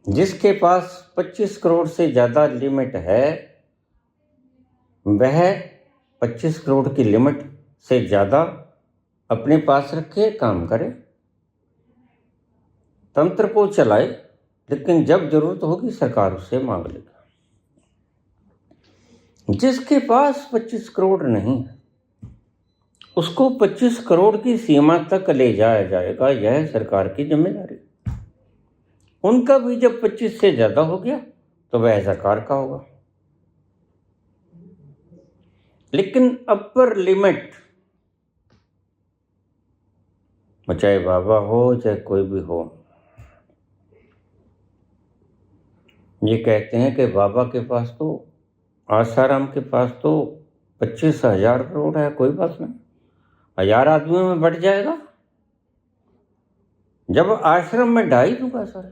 जिसके पास 25 करोड़ से ज़्यादा लिमिट है वह 25 करोड़ की लिमिट से ज़्यादा अपने पास रखे, काम करे, तंत्र को चलाए, लेकिन जब जरूरत होगी सरकार उससे मांग लेगा। जिसके पास 25 करोड़ नहीं है उसको 25 करोड़ की सीमा तक ले जाया जाएगा, यह सरकार की जिम्मेदारी। उनका भी जब 25 से ज़्यादा हो गया तो वह सरकार का होगा। लेकिन अपर लिमिट, चाहे बाबा हो चाहे कोई भी हो, ये कहते हैं कि बाबा के पास तो, आसाराम के पास तो 25,000 करोड़ है, कोई बात नहीं, 1000 आदमियों में बढ़ जाएगा। जब आश्रम में 2.5 दूंगा सर,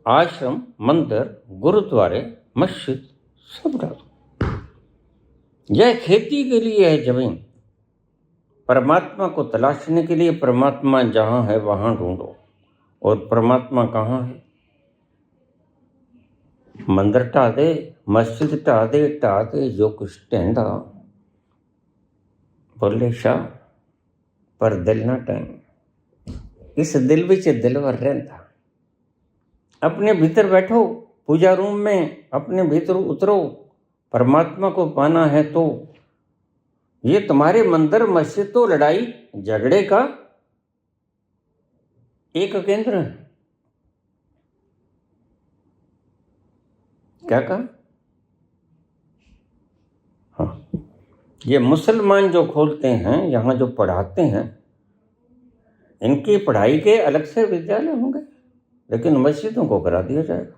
आश्रम, मंदिर, गुरुद्वारे, मस्जिद सब डाल। यह खेती के लिए है जमीन, परमात्मा को तलाशने के लिए। परमात्मा जहां है वहां ढूंढो, और परमात्मा कहाँ है? मंदिर ढा दे, मस्जिद ढा दे जो कुछ ढेंदा, बोले शाह पर दिल ना टाइम। इस दिल विच दिलवर रहता। अपने भीतर बैठो, पूजा रूम में अपने भीतर उतरो। परमात्मा को पाना है तो ये तुम्हारे मंदिर मस्जिद तो लड़ाई झगड़े का एक केंद्र है। क्या कहा? हाँ, ये मुसलमान जो खोलते हैं, यहाँ जो पढ़ाते हैं, इनकी पढ़ाई के अलग से विद्यालय होंगे, लेकिन मस्जिदों को करा दिया जाएगा।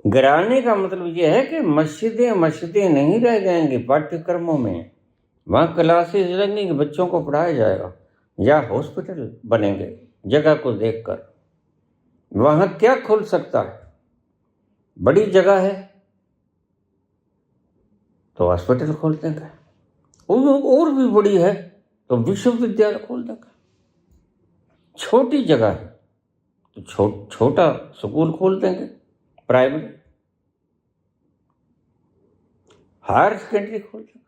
गिराने का मतलब यह है कि मस्जिदें नहीं रह जाएंगी पाठ्यक्रमों में। वहाँ क्लासेस लगेंगी, बच्चों को पढ़ाया जाएगा, या हॉस्पिटल बनेंगे जगह को देखकर। वहाँ क्या खुल सकता है? बड़ी जगह है तो हॉस्पिटल खोल देंगे, और भी बड़ी है तो विश्वविद्यालय खोल देंगे। छोटी जगह है तो छोटा स्कूल खोल देंगे, प्राइवेट। हायर सेकेंडरी खोल देंगे,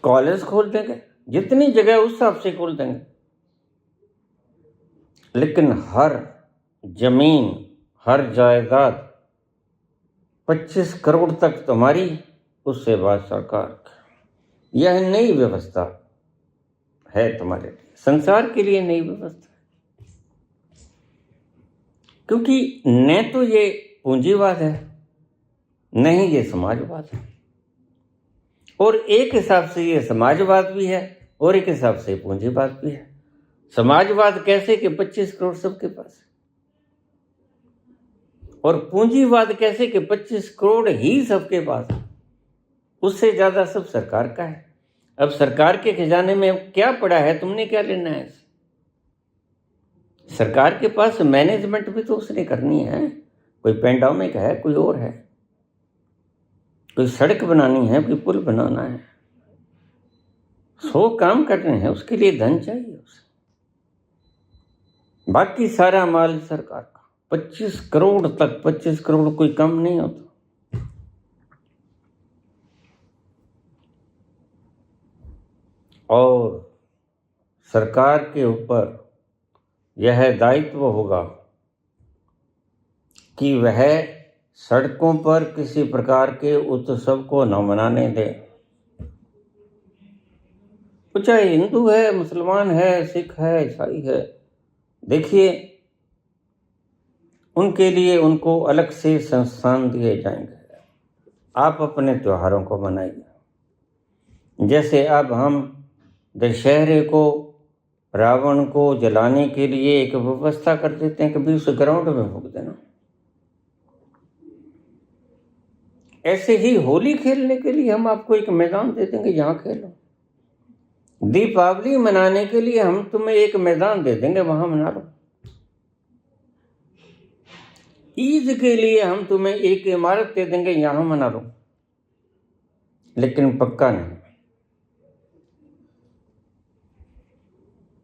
कॉलेज खोल देंगे, जितनी जगह उस हिसाब से खोल देंगे। लेकिन हर जमीन, हर जायदाद 25 करोड़ तक तुम्हारी, उससे बाद सरकार। यह नई व्यवस्था है तुम्हारे लिए, संसार के लिए नई व्यवस्था। क्योंकि न तो ये पूंजीवाद है, न ही ये समाजवाद है। और एक हिसाब से ये समाजवाद भी है और एक हिसाब से पूंजीवाद भी है। समाजवाद कैसे कि 25 करोड़ सबके पास, और पूंजीवाद कैसे कि 25 करोड़ ही सबके पास, उससे ज्यादा सब सरकार का है। अब सरकार के खजाने में क्या पड़ा है, तुमने क्या लेना है? सरकार के पास मैनेजमेंट भी तो उसने करनी है। कोई पेंडेमिक है, कोई और है, कोई सड़क बनानी है, कोई पुल बनाना है, 100 काम करने हैं, उसके लिए धन चाहिए उसे। बाकी सारा माल सरकार का। 25 करोड़ तक, 25 करोड़ कोई कम नहीं होता। और सरकार के ऊपर यह दायित्व होगा कि वह सड़कों पर किसी प्रकार के उत्सव को न मनाने दे। चाहे हिंदू है, मुसलमान है, सिख है, ईसाई है, देखिए उनके लिए उनको अलग से संस्थान दिए जाएंगे। आप अपने त्योहारों को मनाइए। जैसे अब हम दशहरे को, रावण को जलाने के लिए एक व्यवस्था कर देते हैं कि भी उस ग्राउंड में फूंक देना। ऐसे ही होली खेलने के लिए हम आपको एक मैदान दे देंगे, यहाँ खेलो। दीपावली मनाने के लिए हम तुम्हें एक मैदान दे देंगे, वहां मना लो। ईद के लिए हम तुम्हें एक इमारत दे देंगे, यहां मना लो, लेकिन पक्का नहीं।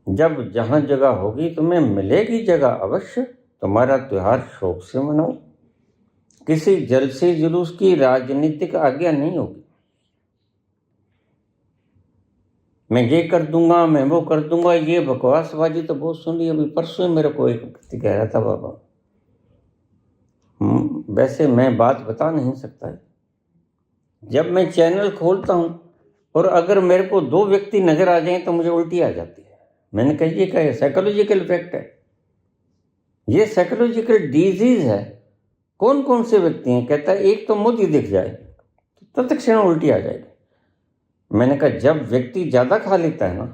जब जहां जगह होगी, तुम्हें मिलेगी जगह अवश्य, तुम्हारा त्योहार शौक से मनाओ। किसी जलसे जुलूस की राजनीतिक आज्ञा नहीं होगी। मैं ये कर दूंगा, मैं वो कर दूंगा, ये बकवासबाजी तो बहुत सुनी। अभी परसों मेरे को एक व्यक्ति कह रहा था, बाबा वैसे मैं बात बता नहीं सकता, जब मैं चैनल खोलता हूं और अगर मेरे को 2 व्यक्ति नजर आ जाएं तो मुझे उल्टी आ जाती है। मैंने कहा ये क्या है? साइकोलॉजिकल इफेक्ट है, ये साइकोलॉजिकल डिजीज है। कौन कौन से व्यक्ति हैं? कहता है एक तो मोदी दिख जाए तो तत्क्षण उल्टी आ जाएगी। मैंने कहा जब व्यक्ति ज्यादा खा लेता है ना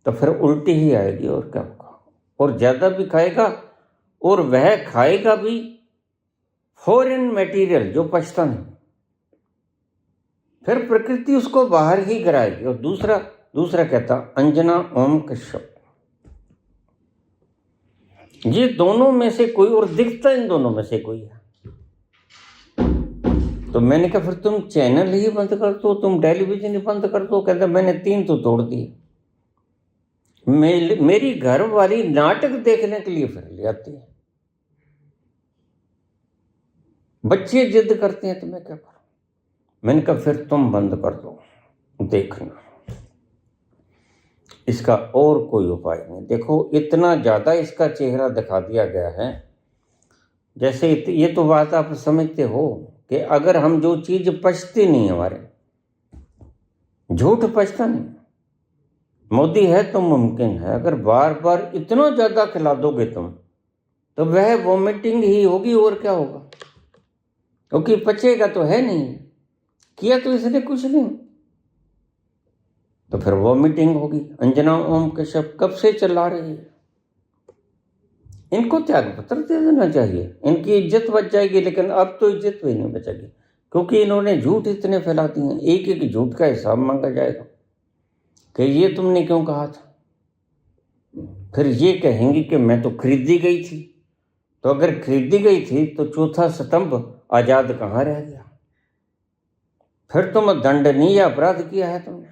तो फिर उल्टी ही आएगी, और क्या होगा। और ज्यादा भी खाएगा, और वह खाएगा भी फॉरेन मटेरियल जो पचता नहीं, फिर प्रकृति उसको बाहर ही गिराएगी। और दूसरा कहता अंजना ओम कश्यप, ये दोनों में से कोई, और दिखता इन दोनों में से कोई है। तो मैंने कहा फिर तुम चैनल ही बंद कर दो, तुम टेलीविजन ही बंद कर दो। कहता मैंने 3 तो तोड़ दिए। मेरी घर वाली नाटक देखने के लिए फिर ले आती है, बच्चे जिद करते हैं तो मैं क्या करूं। मैंने कहा फिर तुम बंद कर दो, देखना, इसका और कोई उपाय नहीं। देखो इतना ज्यादा इसका चेहरा दिखा दिया गया है, जैसे ये तो बात आप समझते हो कि अगर हम जो चीज पचती नहीं, हमारे झूठ पचता नहीं, मोदी है तो मुमकिन है, अगर बार बार इतना ज्यादा खिला दोगे तुम तो वह वॉमिटिंग ही होगी, और क्या होगा, क्योंकि पचेगा तो है नहीं, किया तो इसने कुछ नहीं, तो फिर वॉमिटिंग होगी। अंजना ओम कश्यप कब से चला रही है, इनको त्याग पत्र दे देना चाहिए, इनकी इज्जत बच जाएगी। लेकिन अब तो इज्जत भी नहीं बचेगी, क्योंकि इन्होंने झूठ इतने फैला दिए हैं। एक एक झूठ का हिसाब मांगा जाएगा कि ये तुमने क्यों कहा था। फिर ये कहेंगी कि मैं तो खरीदी गई थी। तो अगर खरीदी गई थी तो चौथा स्तंभ आजाद कहाँ रह गया? फिर तुम दंडनीय अपराध किया है तुमने।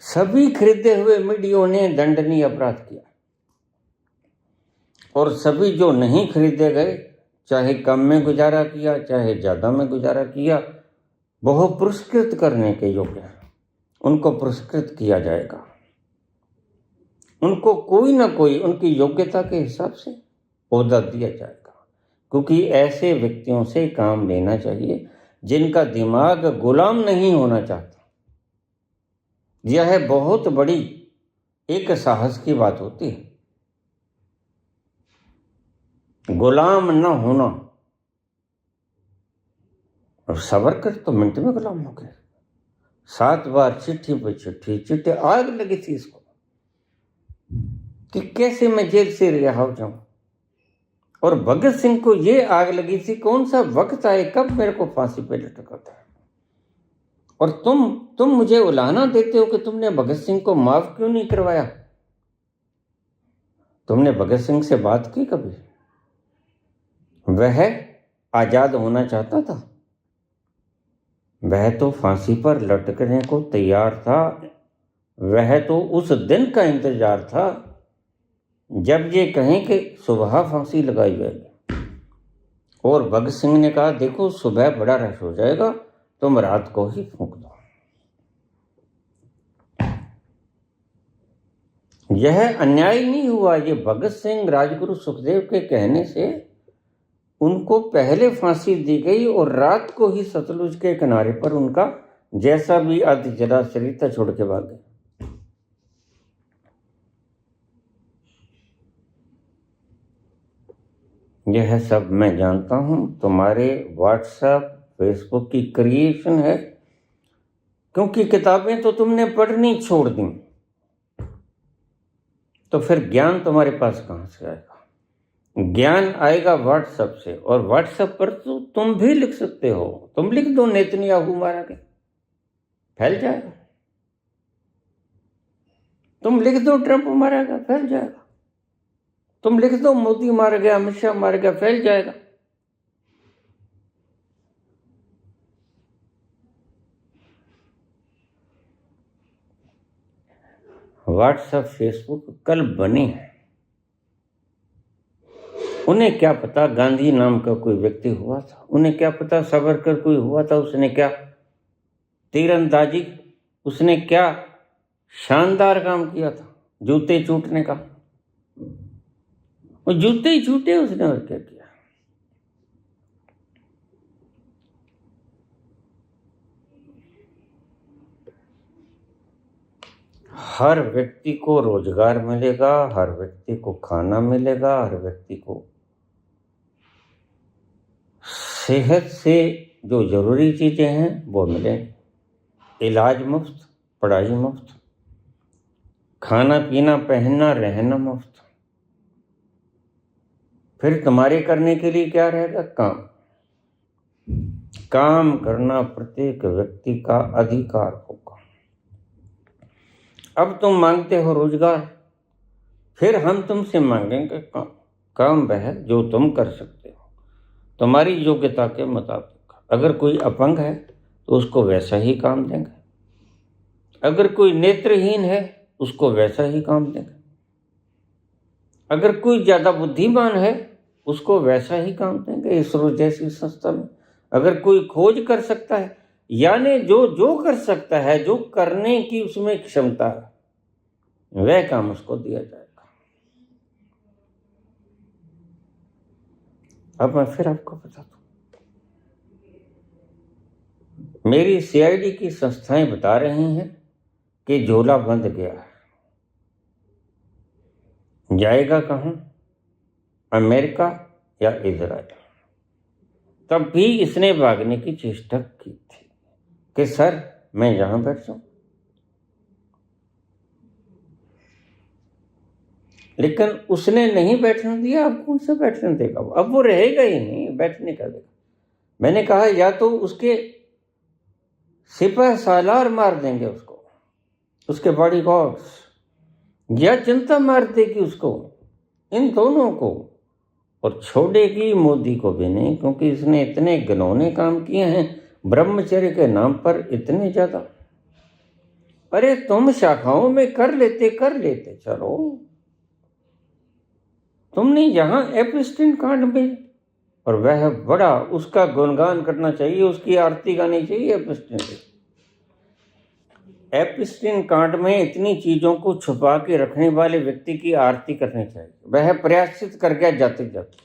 सभी खरीदे हुए मीडिया ने दंडनीय अपराध किया, और सभी जो नहीं खरीदे गए, चाहे कम में गुजारा किया चाहे ज्यादा में गुजारा किया, वह पुरस्कृत करने के योग्य हैं, उनको पुरस्कृत किया जाएगा। उनको कोई ना कोई उनकी योग्यता के हिसाब से ओहदा दिया जाएगा, क्योंकि ऐसे व्यक्तियों से काम लेना चाहिए जिनका दिमाग गुलाम नहीं होना चाहता। यह बहुत बड़ी एक साहस की बात होती है, गुलाम न होना। और सावरकर तो मिनट में गुलाम हो गए। 7 बार चिट्ठी पे चिट्ठी आग लगी थी इसको कि कैसे मैं जेल से रिहा हो जाऊं। और भगत सिंह को ये आग लगी थी, कौन सा वक्त आए कब मेरे को फांसी पे लटकाता है। और तुम मुझे उलाहना देते हो कि तुमने भगत सिंह को माफ क्यों नहीं करवाया। तुमने भगत सिंह से बात की कभी? वह आजाद होना चाहता था, वह तो फांसी पर लटकने को तैयार था। वह तो उस दिन का इंतजार था जब ये कहें कि सुबह फांसी लगाई जाएगी। और भगत सिंह ने कहा देखो सुबह बड़ा रश हो जाएगा, तुम रात को ही फूंक दो। यह अन्याय नहीं हुआ। ये भगत सिंह राजगुरु सुखदेव के कहने से उनको पहले फांसी दी गई और रात को ही सतलुज के किनारे पर उनका जैसा भी अर्ध जला शरीर था छोड़ के भाग गए। यह सब मैं जानता हूं, तुम्हारे व्हाट्सएप फेसबुक की क्रिएशन है, क्योंकि किताबें तो तुमने पढ़नी छोड़ दी, तो फिर ज्ञान तुम्हारे पास कहां से आएगा? ज्ञान आएगा व्हाट्सएप से, और व्हाट्सएप पर तो तुम भी लिख सकते हो। तुम लिख दो नेतन्याहू मारा गया, फैल जाएगा। तुम लिख दो ट्रंप मारेगा, फैल जाएगा। तुम लिख दो मोदी मार गया, अमित शाह मार गया, फैल जाएगा। व्हाट्सएप, फेसबुक कल बने हैं। उन्हें क्या पता गांधी नाम का कोई व्यक्ति हुआ था, उन्हें क्या पता सावरकर कोई हुआ था, उसने क्या तीरंदाजी, उसने क्या शानदार काम किया था, जूते छूटने का। वो जूते ही छूटे उसने, और क्या किया। हर व्यक्ति को रोजगार मिलेगा, हर व्यक्ति को खाना मिलेगा, हर व्यक्ति को सेहत से जो जरूरी चीजें हैं वो मिलेंगी। इलाज मुफ्त, पढ़ाई मुफ्त, खाना पीना पहनना रहना मुफ्त। फिर तुम्हारे करने के लिए क्या रहेगा? काम। काम करना प्रत्येक व्यक्ति का अधिकार होगा। अब तुम मांगते हो रोजगार, फिर हम तुमसे मांगेंगे काम। काम वह है जो तुम कर सकते हो तुम्हारी योग्यता के मुताबिक। अगर कोई अपंग है तो उसको वैसा ही काम देंगे, अगर कोई नेत्रहीन है उसको वैसा ही काम देंगे, अगर कोई ज्यादा बुद्धिमान है उसको वैसा ही काम देंगे। इसरो जैसी संस्था में अगर कोई खोज कर सकता है, यानी जो जो कर सकता है, जो करने की उसमें क्षमता है, वह काम उसको दिया जाएगा। अब मैं फिर आपको बता दूं, मेरी सीआईडी की संस्थाएं बता रही हैं कि झोला बंद गया है। जाएगा कहां? अमेरिका या इजराइल। तब भी इसने भागने की चेष्टा की थी कि सर मैं यहां बैठ जाऊं, लेकिन उसने नहीं बैठने दिया। अब कौन सा बैठने देगा? अब वो रहेगा ही नहीं, बैठने का देगा। मैंने कहा या तो उसके सिपह सालार मार देंगे उसको, उसके बॉडी गार्ड्स, या जनता मार देगी उसको, इन दोनों को। और छोड़ेगी मोदी को भी नहीं, क्योंकि इसने इतने घिनौने काम किए हैं ब्रह्मचर्य के नाम पर, इतने ज्यादा। अरे तुम शाखाओं में कर लेते चलो। तुमने यहां एपस्टीन कांड में, और वह बड़ा उसका गुणगान करना चाहिए, उसकी आरती गानी चाहिए एपस्टीन की। एपस्टीन कांड में इतनी चीजों को छुपा के रखने वाले व्यक्ति की आरती करनी चाहिए। वह प्रयासित कर गया जाते जाते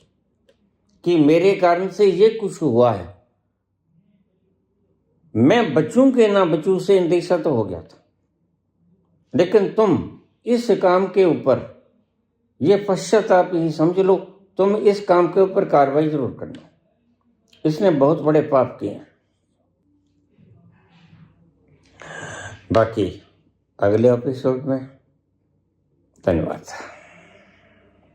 कि मेरे कारण से ये कुछ हुआ है, मैं बचूं के ना बचूं से अंदेशा तो हो गया था, लेकिन तुम इस काम के ऊपर, ये पश्चाताप ही समझ लो, तुम इस काम के ऊपर कार्रवाई जरूर करना। इसने बहुत बड़े पाप किए हैं। बाकी अगले एपिसोड में। धन्यवाद।